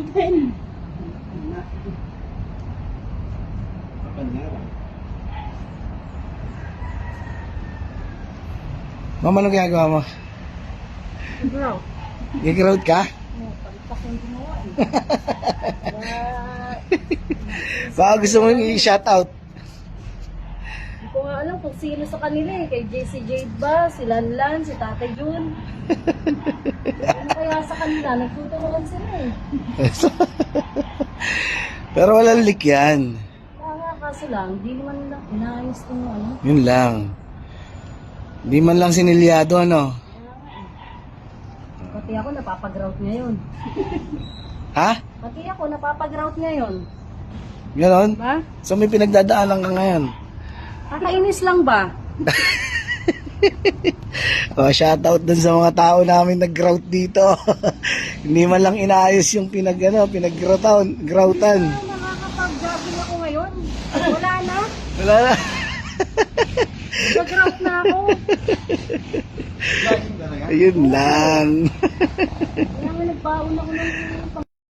natin. Mama, ano ginagawa mo? Bro. Gigrout ka? Palitak yung gumawa eh. Baka gusto mo i-shoutout. Hindi ko nga alam kung sino sa kanila eh. Kay JC Jade ba? Si Lanlan? Si Tate Jun? Ano kaya sa kanila? Nagtuturuan sila eh. Pero walang leak yan. Kaya nga kaso lang, di naman nila inaayos itong ano. Yun lang. Di man lang sinilyado, ano? Pati ako napapag-grout ngayon. Ha? Pati ako napapag-grout ngayon. Ganon? Ba? So may pinagdadaanan ka ngayon. Kakainis lang ba? Oh, shoutout dun sa mga tao namin nag-grout dito. Hindi man lang inaayos yung pinag-groutan. Nakakapag-jogging ako ngayon. Wala na. Wala na. Nag-grout na ako. Ayun lang. Kaya nga nagbaon ako ng